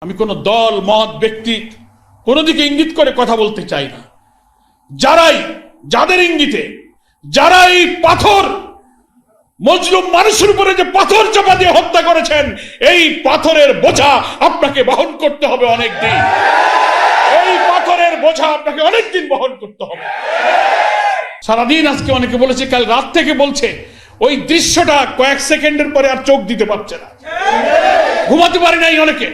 আমি কোন দল মত ব্যক্তি কোন দিকে ইঙ্গিত করে কথা বলতে চাই না। যাদের ইঙ্গিতে যারা এই পাথর মজলুম মানুষের উপরে যে পাথর চাপা দিয়ে হত্যা করেছেন, এই পাথরের বোঝা আপনাকে বহন করতে হবে অনেক দিন। এই পাথরের বোঝা আপনাকে অনেক দিন বহন করতে হবে। সারাদিন আজকে অনেকে বলেছে, কাল রাত থেকে বলছে, ওই দৃশ্যটা কয়েক সেকেন্ডের পরে আর চোখ দিতে পারছে না, ঘুমাতে পারে নাই। অনেকে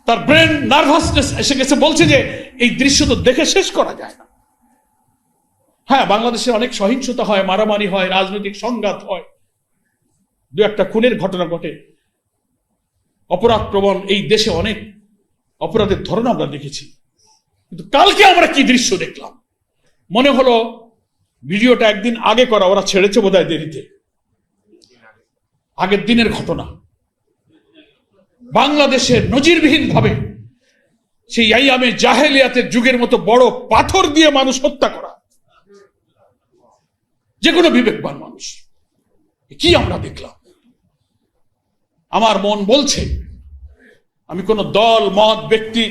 তার ব্রেন নার্ভাসনেস এসে গেছে, বলছে যে এই দৃশ্য তো দেখে শেষ করা যায় না। হ্যাঁ, বাংলাদেশে অনেক সহিংসতা হয়, মারামারি হয়, রাজনৈতিক সংঘাত হয়, দু একটা খুনের ঘটনা ঘটে, অপরাধ প্রবণ এই দেশে অনেক অপরাধের ধরন আমরা দেখেছি। কিন্তু কালকে আমরা কি দৃশ্য দেখলাম, মনে হলো ভিডিওটা একদিন আগে করা, ওরা ছেড়েছে বোধহয় দেরিতে। আগের দিনের ঘটনা বাংলাদেশের নজিরবিহীন ভাবে সেই আইয়ামে জাহেলিয়াতের যুগের মতো বড় পাথর দিয়ে মানুষ হত্যা করা, যে কোনো বিবেকবান মানুষ। কি আমরা দেখলাম, আমার মন বলছে, আমি কোন দল মত ব্যক্তি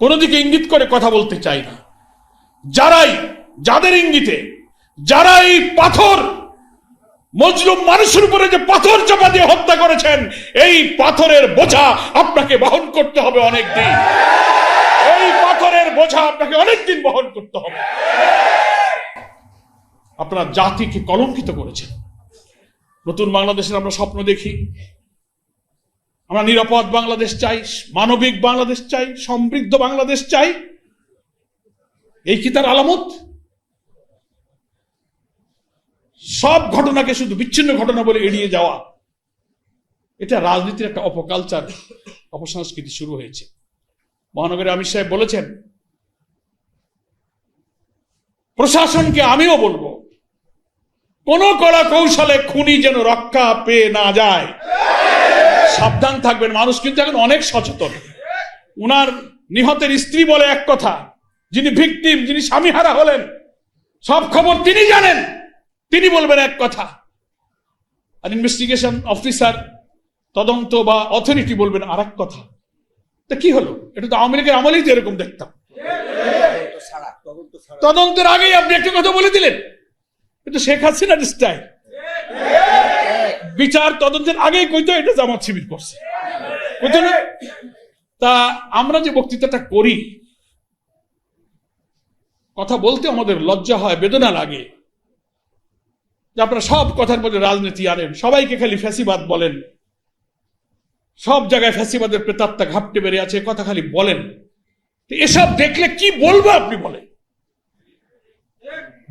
কোন দিকে ইঙ্গিত করে কথা বলতে চাই না। যাদের ইঙ্গিতে যারা এই পাথর মজলুম মানুষের উপরে যে পাথর চাপা দিয়ে হত্যা করেছেন, এই পাথরের বোঝা আপনাকে বহন করতে হবে অনেক দিন। এই পাথরের বোঝা আপনাকে অনেক দিন বহন করতে হবে। আপনারা জাতিকে কলঙ্কিত করেছেন। নতুন বাংলাদেশের আমরা স্বপ্ন দেখি, আমরা নিরাপদ বাংলাদেশ চাই, মানবিক বাংলাদেশ চাই, সমৃদ্ধ বাংলাদেশ চাই। এই কি তার আলামত? সব ঘটনাকে শুধু বিচ্ছিন্ন ঘটনা বলে এড়িয়ে যাওয়া, এটা রাজনীতির একটা অপকালচার, অপসংস্কৃতি শুরু হয়েছে। মহানগরের আমির সাহেব বলেছেন, প্রশাসনকে আমিও বলবো, কোন কলা কৌশলে খুনি যেন রক্ষা পেয়ে না যায়, সাবধান থাকবেন। মানুষ কিন্তু এখন অনেক সচেতন। উনার নিহতের স্ত্রী বলে এক কথা, যিনি ভিকটিম, যিনি স্বামীহারা হলেন, সব খবর তিনি জানেন, তিনি বলবেন এক কথা, আর ইনভেস্টিগেশন অফিসার, তদন্ত বা অথরিটি বলবেন আর এক কথা। তা কি হলো? এটা তো আওয়ামী লীগের আমলেই তো এরকম দেখতাম। তদন্তের আগেই আপনি একটা কথা বলে দিলেন, এটা শেখ হাসিনার স্টাইল। বিচার তদন্তের আগেই কইতো এটা জামাত শিবির করছে, কইতো না? তা আমরা যে বক্তৃতাটা করি, কথা বলতে আমাদের লজ্জা হয়, বেদনা লাগে যে আপনারা সব কথার মধ্যে রাজনীতি আনেন, সবাইকে খালি ফ্যাসিবাদ বলেন, সব জায়গায় ফ্যাসিবাদের প্রেতাত্মা ঘাপটে বেড়ে আছে, কথা খালি বলেন। এসব দেখলে কি বলবো আপনি বলেন?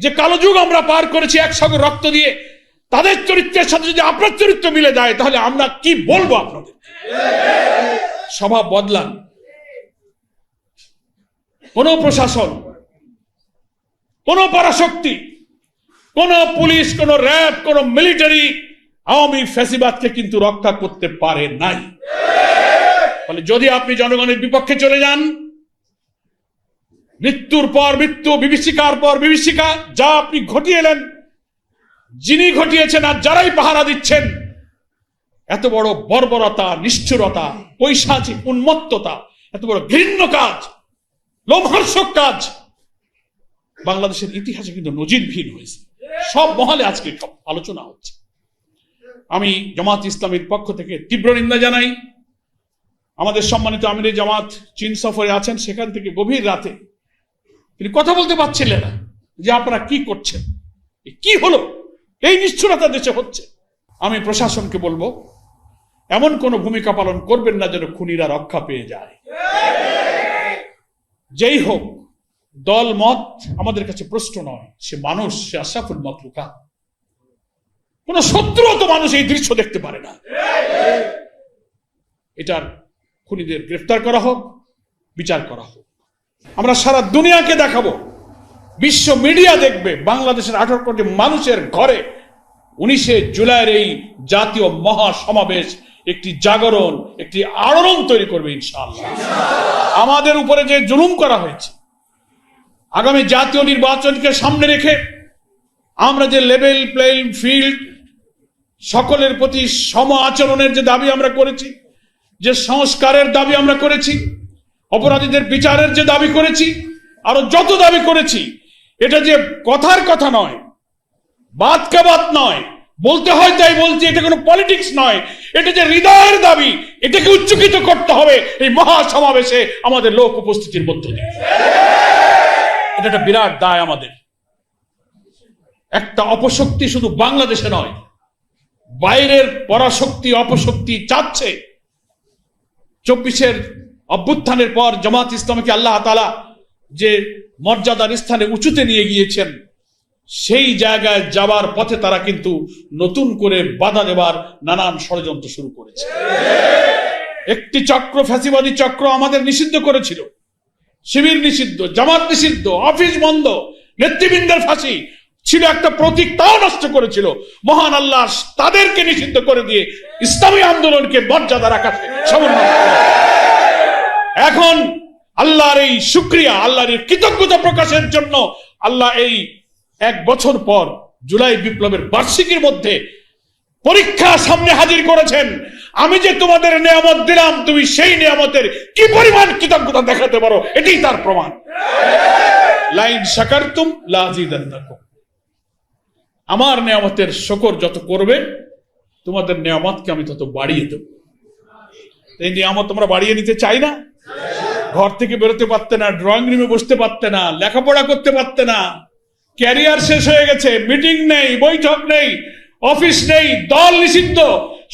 যে কালো যুগ আমরা পার করেছি একসঙ্গে রক্ত দিয়ে, তাদের চরিত্রের সাথে যদি আপনার চরিত্র মিলে যায়, তাহলে আমরা কি বলবো আপনাদের? স্বভাব বদলান। কোন প্রশাসন, কোন পরাশক্তি, কোন পুলিশ, কোন র্যাব, কোন মিলিটারি আওয়ামী ফ্যাসিবাদকে কিন্তু রক্ষা করতে পারে নাই। ফলে যদি আপনি জনগণের বিপক্ষে চলে যান, মৃত্যুর পর মৃত্যু, বিভীষিকার পর বিভীষিকা, যা আপনি ঘটিয়ে এলেন, যিনি ঘটিয়েছেন আর যারাই পাহারা দিচ্ছেন, এত বড় বর্বরতা, নিষ্ঠুরতা, পৈশাচিক উন্মত্ততা, এত বড় ঘৃণ্য কাজ, লোমহর্ষক কাজ বাংলাদেশের ইতিহাসে কিন্তু নজিরবিহীন হয়েছে। সব মহলে আজকে আলোচনা হচ্ছে। আমি জামাত ইসলামীর পক্ষ থেকে তীব্র নিন্দা জানাই। আমাদের সম্মানিত আমিরে জামাত চীন সফরে আছেন, সেখান থেকে গভীর রাতে তিনি কথা বলতে পারছিলেন না যে আপনারা কি করছেন, কি হলো, এই নিষ্ঠুরতা দেশে হচ্ছে। আমি প্রশাসনকে বলবো, এমন কোন ভূমিকা পালন করবেন না যেন খুনিরা রক্ষা পেয়ে যায়। যেই হোক, দল মত আমাদের কাছে প্রশ্ন নয়, সে মানুষ, সে আশরাফুল মাখলুকাত। কোন শত্রুও তো মানুষ এই দৃশ্য দেখতে পারে না। এটার খুনিদের গ্রেফতার করা হোক, বিচার করা হোক। আমরা সারা দুনিয়াকে দেখাবো, বিশ্ব মিডিয়া দেখবে, বাংলাদেশের 18 কোটি মানুষের ঘরে 19শে জুলাইয়ের এই জাতীয় মহাসমাবেশ একটি জাগরণ, একটি আলোড়ন তৈরি করবে ইনশাআল্লাহ। আমাদের উপরে যে জুলুম করা হয়েছে, আগামী জাতীয় নির্বাচনকে সামনে রেখে আমরা যে লেভেল প্লেইং ফিল্ড, সকলের প্রতি সম আচরণের যে দাবি আমরা করেছি, যে সংস্কারের দাবি আমরা করেছি, অপরাধীদের বিচারের যে দাবি করেছি, আরো যত দাবি করেছি, এটা যে কথার কথা নয়, বাত কা বাত নয়, বলতে হয় তাই বলছি, এটা কোনো পলিটিক্স নয়, এটা যে হৃদয়ের দাবি, এটাকে উচ্চকিত করতে হবে এই মহা সমাবেশে আমাদের লোক উপস্থিতির মধ্য দিয়ে। এটা একটা বিরাট দায় আমাদের। একটা অপশক্তি শুধু বাংলাদেশে নয়, বাইরের পরাশক্তি অপশক্তি চাচ্ছে 24-এর অভ্যুত্থানের পর জামাত ইসলামকে আল্লাহ তাআলা যে মর্যাদার স্থানে উঁচুতে নিয়ে গিয়েছেন, সেই জায়গায় যাবার পথে তারা কিন্তু নতুন করে বাধা দেবার নানান ষড়যন্ত্র শুরু করেছে। একটি চক্র, ফ্যাসিবাদী চক্র আমাদের নিষিদ্ধ করেছিল, শিবির নিষিদ্ধ, জামাত নিষিদ্ধ, অফিস বন্ধ, নেতৃবৃন্দের ফাঁসি ছিল একটা প্রতীক, তাও নষ্ট করেছিল। মহান আল্লাহ তাদেরকে নিষিদ্ধ করে দিয়ে ইসলামী আন্দোলনকে মর্যাদার আকাশে সমুন্নত। এখন আল্লাহর এই শুকরিয়া, আল্লাহর এই কৃতজ্ঞতা প্রকাশের জন্য আল্লাহ এই 1 বছর পর জুলাই বিপ্লবের বার্ষিকীর মধ্যে পরীক্ষা সামনে হাজির করেছেন। আমি যে তোমাদের নিয়ামত দিলাম, তুমি সেই নিয়ামতের কি পরিমাণ কৃতজ্ঞতা দেখাতে পারো, এটাই তার প্রমাণ। লাইন শাকারতুম লাযিদান্নাকুম, আমার নিয়ামতের শুকর যত করবে, তোমাদের নিয়ামতকে আমি তত বাড়িয়ে দেব। এই নিয়ামত তোমরা বাড়িয়ে নিতে চাই না? ঘর থেকে বেরোতে পারতে না, ড্রয়িং রুমে বসতে পারতে না, লেখাপড়া করতে পারতে না, ক্যারিয়ার শেষ হয়ে গেছে, মিটিং নেই, বৈঠক নেই, অফিস নেই, দল নিষিদ্ধ,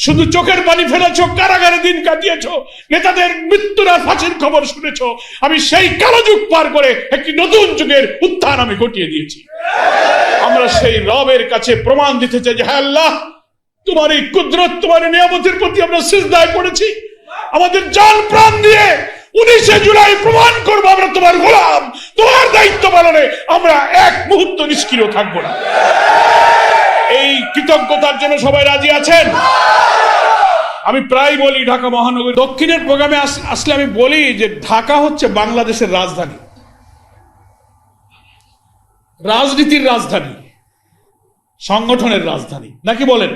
শুধু চোখের পানি ফেলেছ, কারাগারে দিন কাটিয়েছ, নেতাদের মৃত্যুর আর ফাঁসির খবর শুনেছ। আমি সেই কালো যুগ পার করে একটি নতুন যুগের উত্থান আমি ঘটিয়ে দিয়েছি। আমরা সেই রবের কাছে প্রমাণ দিতে চাই যে হ্যাঁ আল্লাহ, তোমার এই কুদরত, তোমার নিয়ামতের প্রতি আমরা সিজদায় পড়েছি। আমাদের জান প্রাণ দিয়ে 19শে জুলাই প্রমাণ করবো আমরা তোমার গোলাম, তোমার দায়িত্ব পালনে আমরা এক মুহূর্ত নিষ্ক্রিয় থাকবো না। এই কৃতজ্ঞতার জন্য সবাই রাজি আছেন? আমি প্রায় বলি, ঢাকা মহানগরী দক্ষিণের প্রোগ্রামে আসলে আমি বলি যে ঢাকা হচ্ছে বাংলাদেশের রাজধানী, রাজনীতির রাজধানী, সংগঠনের রাজধানী, নাকি বলেন?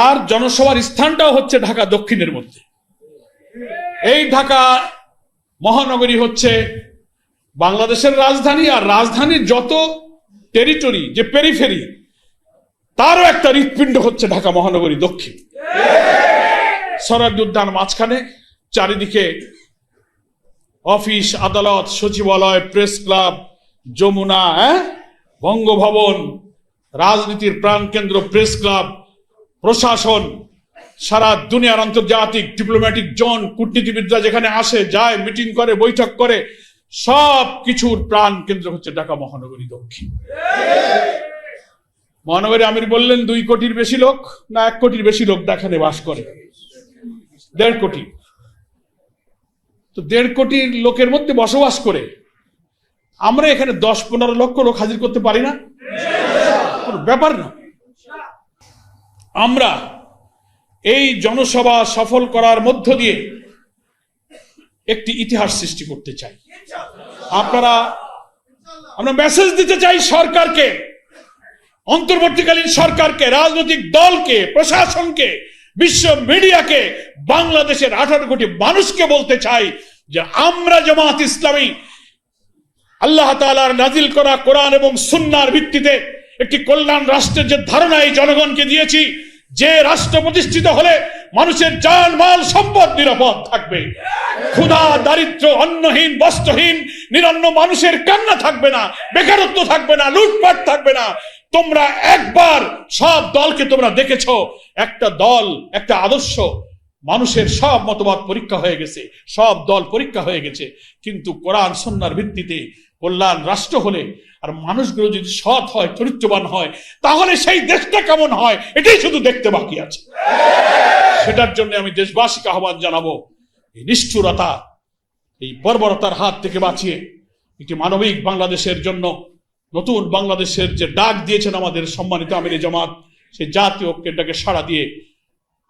আর জনসভার স্থানটাও হচ্ছে ঢাকা দক্ষিণের মধ্যে। এই ঢাকা মহানগরী হচ্ছে বাংলাদেশের রাজধানী, আর রাজধানীর যত টেরিটরি, যে পেরিফেরি, তারও একটা হৃৎপিণ্ড হচ্ছে ঢাকা মহানগরী দক্ষিণ। সরারদি উদ্যান মাঝখানে, চারিদিকে অফিস, আদালত, সচিবালয়, প্রেস ক্লাব, যমুনা, বঙ্গভবন, রাজনীতির প্রাণকেন্দ্র প্রেস ক্লাব, প্রশাসন, সারা দুনিয়ার আন্তর্জাতিক ডিপ্লোম্যাটিক জোন, কূটনীতিবিদরা যেখানে আসে যায়, মিটিং করে, বৈঠক করে, সব কিছুর প্রাণ কেন্দ্র হচ্ছে ঢাকা মহানগরী দক্ষিণ। মহানগরী আমির বললেন 2 কোটির বেশি লোক, না 1 কোটির বেশি লোক এখানে বাস করে? 1.5 কোটি। তো 1.5 কোটির লোকের মধ্যে বসবাস করে আমরা এখানে 10-15 লক্ষ লোক হাজির করতে পারি না? কোনো ব্যাপার না। আমরা এই জনসভা সফল করার মধ্য দিয়ে একটি ইতিহাস সৃষ্টি করতে চাই। আমরা মেসেজ দিতে চাই সরকারকে, অন্তর্বর্তীকালীন সরকারকে, রাজনৈতিক দলকে, প্রশাসনকে, বিশ্ব মিডিয়াকে, বাংলাদেশের 18 কোটি মানুষকে বলতে চাই যে আমরা জামাত ইসলামী আল্লাহ তাআলার নাজিল করা কোরআন এবং সুন্নাহর ভিত্তিতে একটি কল্যাণ রাষ্ট্রের যে ধারণা এই জনগণকে দিয়েছি, যে রাষ্ট্র প্রতিষ্ঠিত হলে মানুষের জান মাল সম্পদ নিরাপদ থাকবে, ক্ষুধা দারিদ্র, অন্নহীন বস্ত্রহীন নিরন্ন মানুষের কান্না থাকবে না, বেকারত্ব থাকবে না, লুটপাট থাকবে না। তোমরা একবার সব দলকে তোমরা দেখেছো, একটা দল, একটা আদর্শ, মানুষের সব মতবাদ পরীক্ষা হয়ে গেছে, সব দল পরীক্ষা হয়ে গেছে, কিন্তু কোরআন সুন্নাহর ভিত্তিতে কল্যাণ রাষ্ট্র হলে আর মানুষগুলো যদি সৎ হয়, চরিত্রবান হয়, তাহলে সেই দেশটা কেমন হয় এটাই শুধু দেখতে বাকি আছে। সেটার জন্য আমি দেশবাসীকে আহ্বান জানাবো, এই নিষ্ঠুরতা, এই বর্বরতার হাত থেকে বাঁচিয়ে একটি মানবিক বাংলাদেশের জন্য, নতুন বাংলাদেশের যে ডাক দিয়েছেন আমাদের সম্মানিত আমিরে জামাত, সেই জাতীয় ঐক্যটাকে সাড়া দিয়ে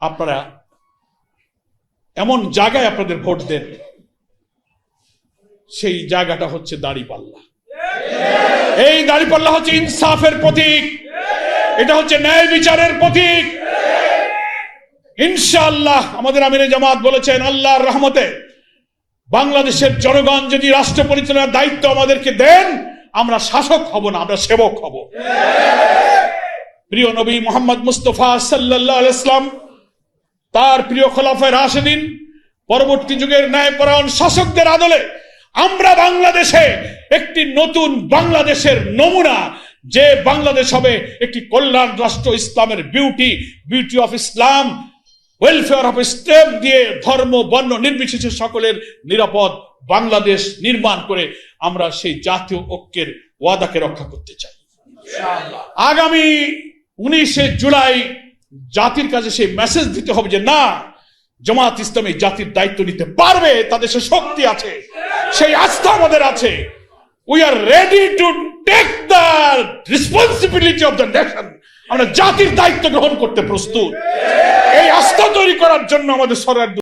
আপনারা এমন জায়গায় আপনাদের ভোট দেন, সেই জায়গাটা হচ্ছে দাঁড়িপাল্লা। এই দাঁড়িপাল্লা হচ্ছে ইনসাফের প্রতীক, এটা হচ্ছে ন্যায় বিচারের প্রতীক। ইনশাআল্লাহ আমাদের আমিরে জামাত বলেছেন, আল্লাহর রহমতে বাংলাদেশের জনগণ যদি রাষ্ট্র পরিচালনার দায়িত্ব আমাদেরকে দেন, আমরা শাসক হব না, আমরা সেবক হব। প্রিয় নবী মুহাম্মদ মুস্তাফা সাল্লাল্লাহু আলাইহি ওয়াসাল্লাম, তার প্রিয় খোলাফায়ে রাশিদিন, পরবর্তী যুগের ন্যায়পরায়ণ শাসকদের আদলে আমরা বাংলাদেশে একটি নতুন বাংলাদেশের নমুনা, যে বাংলাদেশ হবে একটি কল্যাণ রাষ্ট্র, ইসলামের beauty of Islam, welfare of Islam দিয়ে ধর্ম বর্ণ নির্বিশেষে সকলের নিরাপদ বাংলাদেশ নির্মাণ করে আমরা সেই জাতীয় ঐক্যের ওয়াদাকে রক্ষা করতে চাই। আগামী 19 জুলাই জাতির কাছে সেই মেসেজ দিতে হবে যে না, জামাত ইসলামী জাতির দায়িত্ব নিতে পারবে, তাদের সে শক্তি আছে, সেই আস্থা আমাদের আছে। We are ready to take the responsibility of the nation. আমরা জাতির দায়িত্ব গ্রহণ করতে প্রস্তুত। এই আস্থা তৈরি করার জন্য আমাদের সরকার